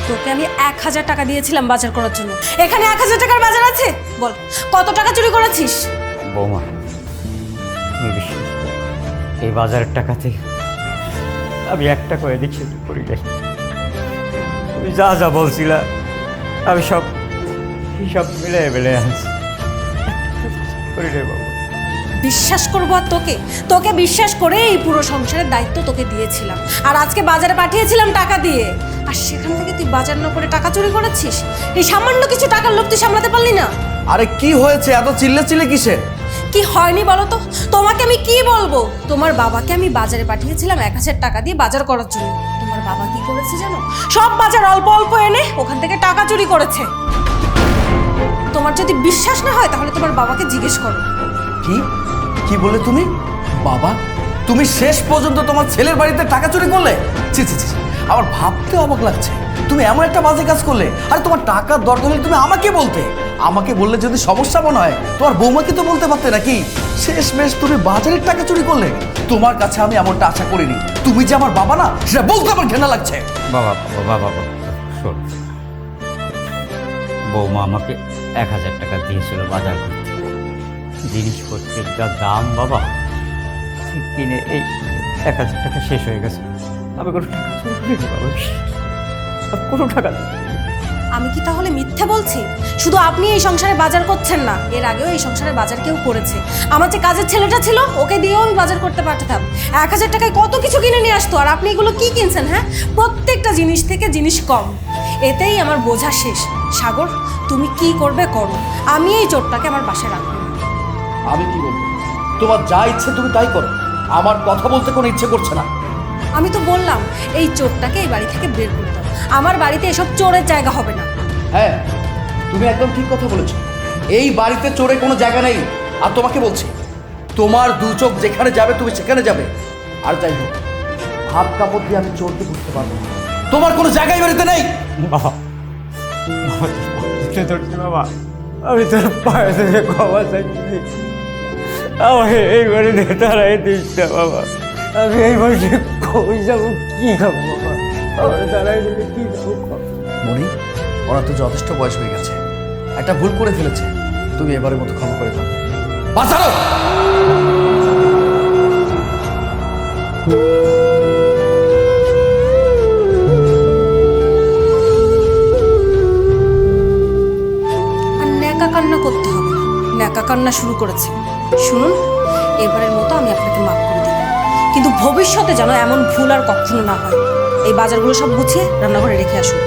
তোকে আমি 1000 টাকা দিয়েছিলাম বাজার করার জন্য, এখানে 1000 টাকার বাজার আছে? বল কত টাকা চুরি করেছিস? বৌমা, তুমি বিশ্বাস করো, এই বাজারের টাকা থেকে আমি 1 টাকা এদিক সেদিক করি নাই। তুমি যা যা বলছিলা আমি সব হিসাব মিলে আনছি, করি রে বাবা। বিশ্বাস করবো আর তোকে? তোকে বিশ্বাস করে এই পুরো সংসারের দায়িত্ব তোকে দিয়েছিলাম, আর আজকে বাজারে পাঠিয়েছিলাম টাকা দিয়ে, আর সেখান থেকে তুই বাজার না করে টাকা চুরি করেছিস? এই সামান্য কিছু টাকার লোভ তুই সামলাতে পারলি না? আরে কি হয়েছে, এত চিল্লে কিসের? কি হয়নি বলো তো? তোমাকে আমি কি বলবো? তোমার বাবাকে আমি বাজারে পাঠিয়েছিলাম 1000 টাকা দিয়ে বাজার করার জন্য। তোমার বাবা কি করেছে জানো? সব বাজার অল্প অল্প এনে ওখান থেকে টাকা চুরি করেছে। তোমার যদি বিশ্বাস না হয় তাহলে তোমার বাবাকে জিজ্ঞেস করো। কি কি বলে তুমি? বাবা, তুমি শেষ পর্যন্ত তোমার ছেলের বাড়িতে টাকা চুরি করলে? ছি ছি ছি, আমার ভাবতে অবাক লাগছে, তুমি এমন একটা বাজে কাজ করলে। আর তোমার টাকার দরকার হলে তুমি আমাকে বলতে, আমাকে বললে যদি সমস্যা মনে হয় তোমার বৌমাকে তো বলতে পারতে নাকি? শেষমেশ তুমি বাজারের টাকা চুরি করলে। তোমার কাছে আমি এমনটা আশা করিনি। তুমি যে আমার বাবা না, সেটা বলতে আমার ঘৃণা লাগছে। বাবা বাবা বাবা শোন, বৌমা আমাকে 1000 টাকা দিয়েছিল বাজার করতে। জিনিসপত্রের যা দাম বাবা, কিনে এই 1000 টাকা শেষ হয়ে গেছে। আমি কোনো টাকা চুরি করিনি বাবা, কোনো টাকা নেই। আমি কি তাহলে মিথ্যে বলছি? শুধু আপনি এই সংসারে বাজার করছেন না, এর আগেও এই সংসারে বাজার কেউ করেছে। আমার যে কাজের ছেলেটা ছিল ওকে দিয়েও আমি বাজার করতে পারতাম। 1000 টাকায় কত কিছু কিনে নিয়ে আসতো, আর আপনি এগুলো কি কিনছেন? হ্যাঁ, প্রত্যেকটা জিনিস থেকে জিনিস কম, এতেই আমার বোঝা শেষ। সাগর, তুমি কি করবে করো, আমি এই চোরটাকে আমার বাসায় রাখবো না। আমি কি বলবো? তোমার যা ইচ্ছে তুমি তাই করো, আমার কথা বলতে কোনো ইচ্ছে করছে না। আমি তো বললাম এই চোরটাকে এই বাড়ি থেকে বের করে দাও, আমার বাড়িতে এসব চোরের জায়গা হবে না। হ্যাঁ, তুমি একদম ঠিক কথা বলেছো, এই বাড়িতে চোরের কোনো জায়গা নেই। আর তোমাকে বলছি, তোমার দু চোখ যেখানে যাবে তুমি সেখানে যাবে। আর যাই হোক, হাত কাপড় দিয়ে আমি চোরকে বুঝতে পারবো না। তোমার কোনো জায়গায় বাড়িতে নেই। বাবা, বাবা আমি তোর পায়ে থেকে ক্ষমা চাইছি, আমাকে এই বাড়িতে তারাই দিস না বাবা। আমি এই বয়সে কই যাবো, কি খাবো বাবা? আমার তারাই দিলে কি খাবো? মনি, ওরা তো যথেষ্ট বয়স হয়ে গেছে, একটা ভুল করে ফেলেছে, তুমি এবারের মতো ক্ষমা করে দাও। বাঁচাও! আর ন্যাকা কান্না করতে হবে না, ন্যাকা কান্না শুরু করেছে। শুনুন, এবারের মতো আমি আপনাকে মাফ করে দিলাম, কিন্তু ভবিষ্যতে যেন এমন ভুল আর কখনো না হয়। এই বাজারগুলো সব গুছিয়ে রান্নাঘরে রেখে আসুন।